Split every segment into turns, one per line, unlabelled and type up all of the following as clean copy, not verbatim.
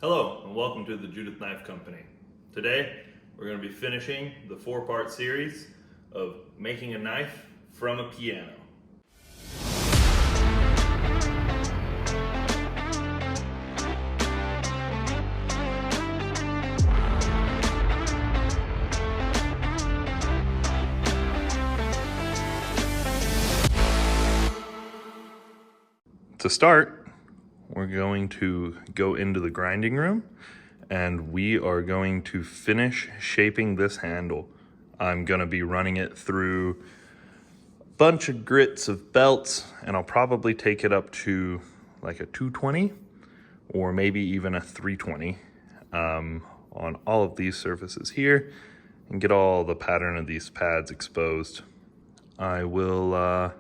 Hello and welcome to the Judith Knife Company. Today we're going to be finishing the 4-part series of making a knife from a piano. To start, we're going to go into the grinding room and we are going to finish shaping this handle. I'm going to be running it through a bunch of grits of belts, and I'll probably take it up to like a 220 or maybe even a 320 on all of these surfaces here and get all the pattern of these pads exposed. I will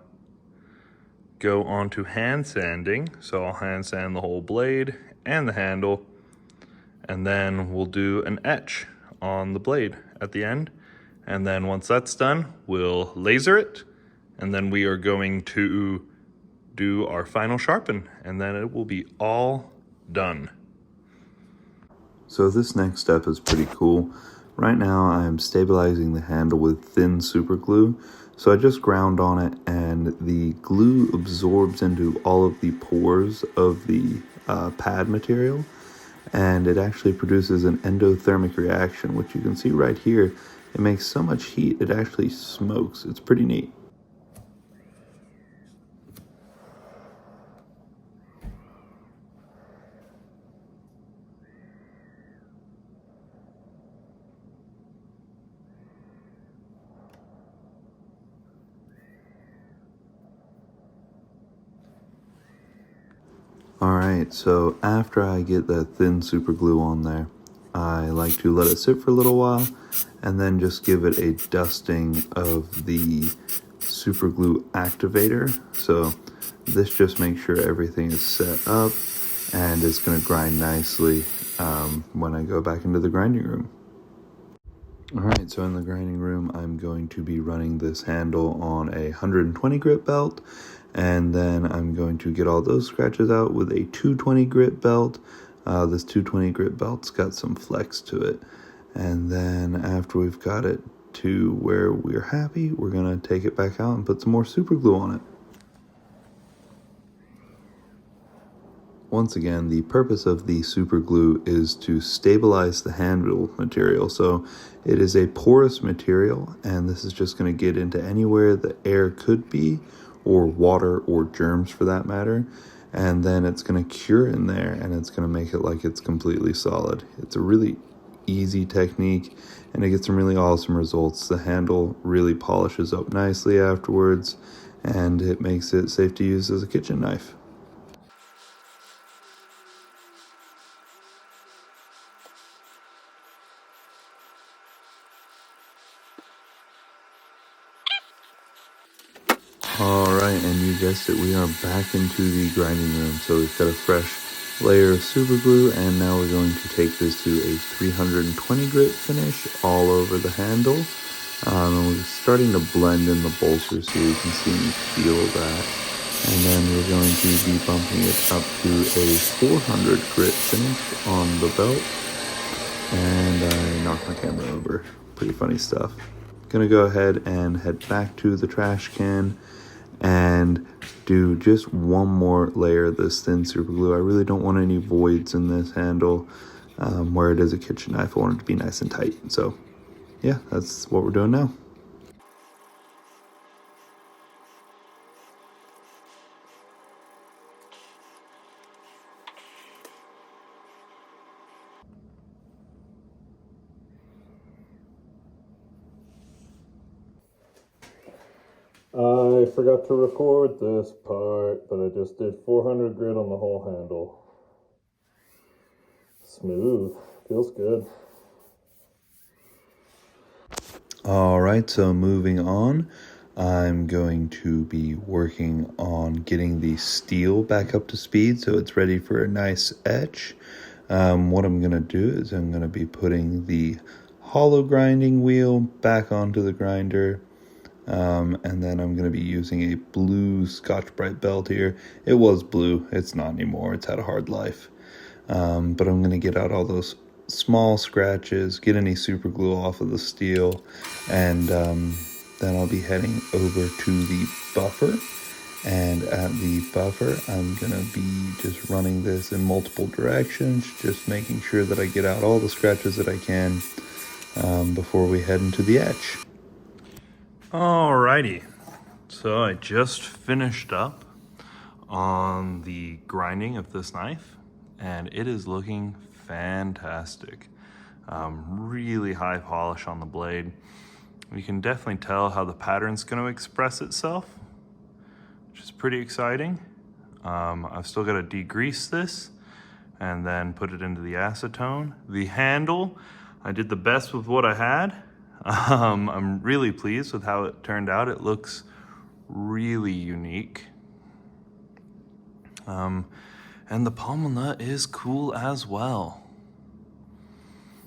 go on to hand sanding, so I'll hand sand the whole blade and the handle, and then we'll do an etch on the blade at the end. And then once that's done, we'll laser it, and then we are going to do our final sharpen, and then it will be all done.
So this next step is pretty cool. Right now I'm stabilizing the handle with thin super glue. So I just ground on it and the glue absorbs into all of the pores of the pad material, and it actually produces an endothermic reaction, which you can see right here. It makes so much heat it actually smokes. It's pretty neat. Alright, so after I get that thin super glue on there, I like to let it sit for a little while and then just give it a dusting of the super glue activator. So this just makes sure everything is set up and it's going to grind nicely when I go back into the grinding room. Alright, so in the grinding room I'm going to be running this handle on a 120 grit belt, and then I'm going to get all those scratches out with a 220 grit belt. This 220 grit belt's got some flex to it. And then after we've got it to where we're happy, we're going to take it back out and put some more super glue on it. Once again, the purpose of the super glue is to stabilize the handle material. So it is a porous material, and this is just going to get into anywhere the air could be, or water or germs for that matter, and then it's going to cure in there and it's going to make it like it's completely solid. It's a really easy technique and it gets some really awesome results. The handle really polishes up nicely afterwards and it makes it safe to use as a kitchen knife. Alright, and you guessed it, we are back into the grinding room. So we've got a fresh layer of super glue, and now we're going to take this to a 320 grit finish all over the handle. And we're starting to blend in the bolsters here, you can see and feel that. And then we're going to be bumping it up to a 400 grit finish on the belt. And I knocked my camera over. Pretty funny stuff. Gonna go ahead and head back to the trash can and do just one more layer of this thin super glue. I really don't want any voids in this handle where it is a kitchen knife. I want it to be nice and tight. So yeah, that's what we're doing now.
I forgot to record this part, but I just did 400 grit on the whole handle. Smooth, feels good.
Alright, so moving on, I'm going to be working on getting the steel back up to speed so it's ready for a nice etch. What I'm going to do is I'm going to be putting the hollow grinding wheel back onto the grinder. And then I'm going to be using a blue Scotch-Brite belt here. It was blue, it's not anymore, it's had a hard life. but I'm going to get out all those small scratches, get any super glue off of the steel, and then I'll be heading over to the buffer. And at the buffer, I'm going to be just running this in multiple directions, just making sure that I get out all the scratches that I can before we head into the etch.
Alrighty, so I just finished up on the grinding of this knife, and it is looking fantastic. Really high polish on the blade. You can definitely tell how the pattern's going to express itself, which is pretty exciting. I've still got to degrease this and then put it into the acetone. The handle, I did the best with what I had. I'm really pleased with how it turned out. It looks really unique. And the pommel nut is cool as well.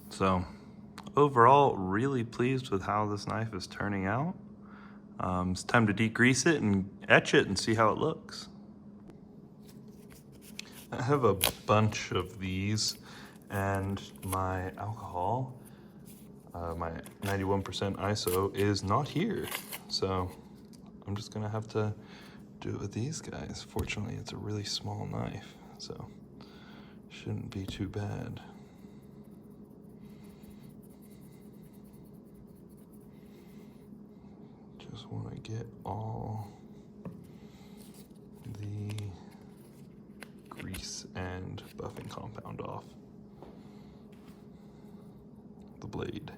So overall, really pleased with how this knife is turning out. It's time to degrease it and etch it and see how it looks. I have a bunch of these, and my alcohol, my 91% ISO is not here. So I'm just gonna have to do it with these guys. Fortunately, it's a really small knife, so shouldn't be too bad. Just want to get all the grease and buffing compound off the blade.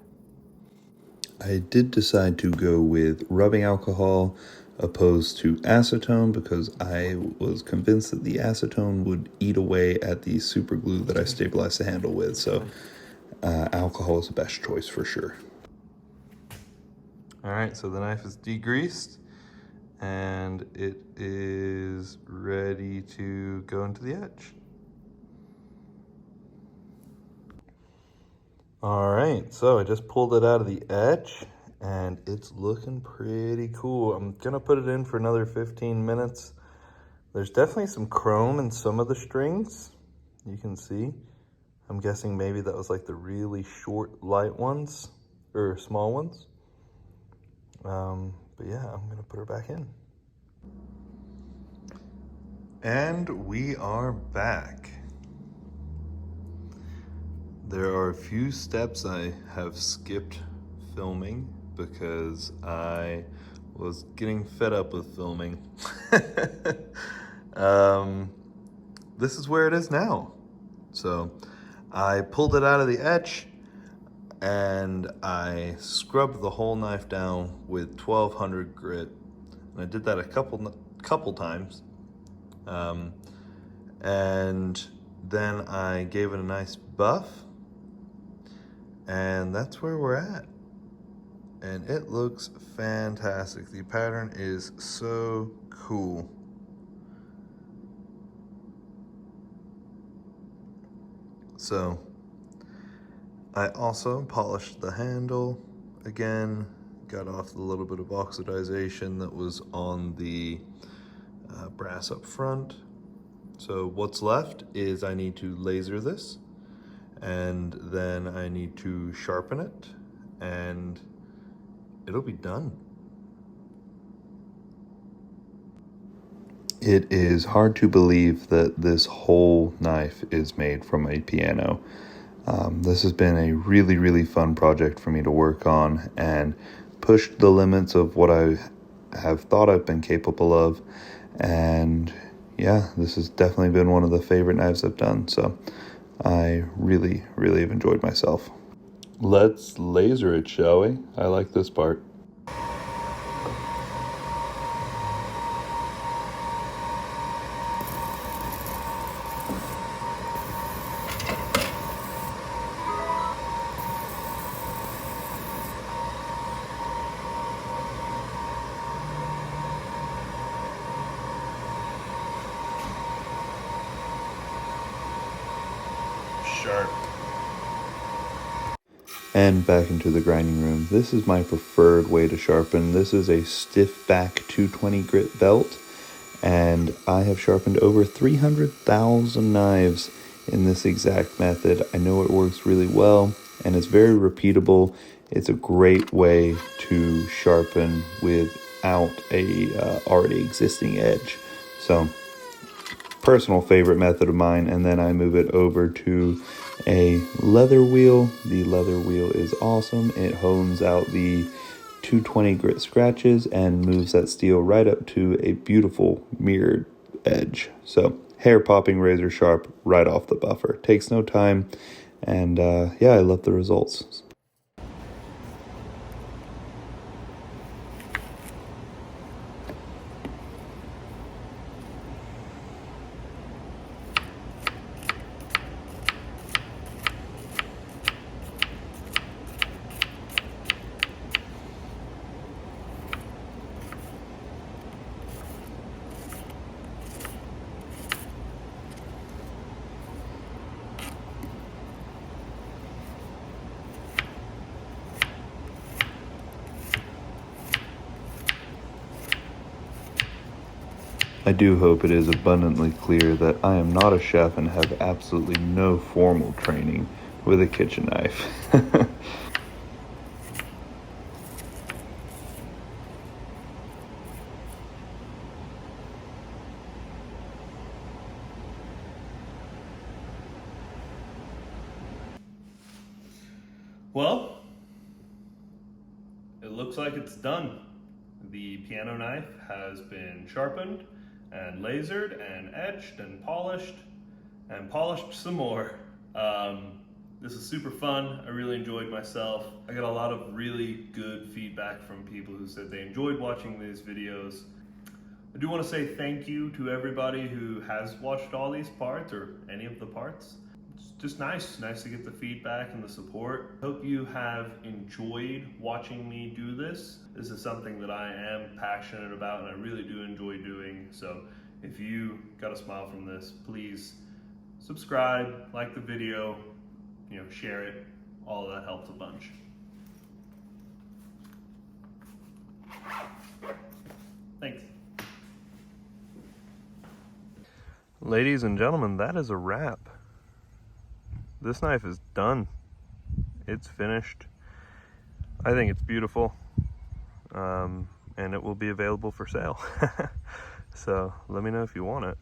I did decide to go with rubbing alcohol opposed to acetone because I was convinced that the acetone would eat away at the super glue that I stabilized the handle with. So alcohol is the best choice for sure.
All right, so the knife is degreased and it is ready to go into the etch. All right, so I just pulled it out of the etch and it's looking pretty cool. I'm gonna put it in for another 15 minutes. There's definitely some chrome in some of the strings, you can see. I'm guessing maybe that was like the really short, light ones, or small ones. But yeah, I'm gonna put her back in. And we are back. There are a few steps I have skipped filming because I was getting fed up with filming. This is where it is now. So I pulled it out of the etch and I scrubbed the whole knife down with 1200 grit. And I did that a couple times. And then I gave it a nice buff. And that's where we're at. And it looks fantastic. The pattern is so cool. So I also polished the handle again, got off the little bit of oxidization that was on the brass up front. So what's left is I need to laser this, and then I need to sharpen it, and it'll be done.
It is hard to believe that this whole knife is made from a piano. This has been a really, really fun project for me to work on and pushed the limits of what I have thought I've been capable of. And yeah, this has definitely been one of the favorite knives I've done. So I really, really have enjoyed myself. Let's laser it, shall we? I like this part.
Sharp.
And back into the grinding room. This is my preferred way to sharpen. This is a stiff back 220 grit belt, and I have sharpened over 300,000 knives in this exact method. I know it works really well, and it's very repeatable. It's a great way to sharpen without a already existing edge. So personal favorite method of mine. And then I move it over to a leather wheel. The leather wheel is awesome. It hones out the 220 grit scratches and moves that steel right up to a beautiful mirrored edge. So hair popping, razor sharp, right off the buffer. Takes no time, and yeah, I love the results. I do hope it is abundantly clear that I am not a chef and have absolutely no formal training with a kitchen knife.
Well, it looks like it's done. The piano knife has been sharpened and lasered and etched and polished some more. This is super fun. I really enjoyed myself. I got a lot of really good feedback from people who said they enjoyed watching these videos. I do want to say thank you to everybody who has watched all these parts or any of the parts. It's just nice to get the feedback and the support. Hope you have enjoyed watching me do this. This is something that I am passionate about and I really do enjoy doing. So if you got a smile from this, please subscribe, like the video, share it. All of that helps a bunch. Thanks. Ladies and gentlemen, that is a wrap. This knife is done. It's finished. I think it's beautiful, and it will be available for sale. So let me know if you want it.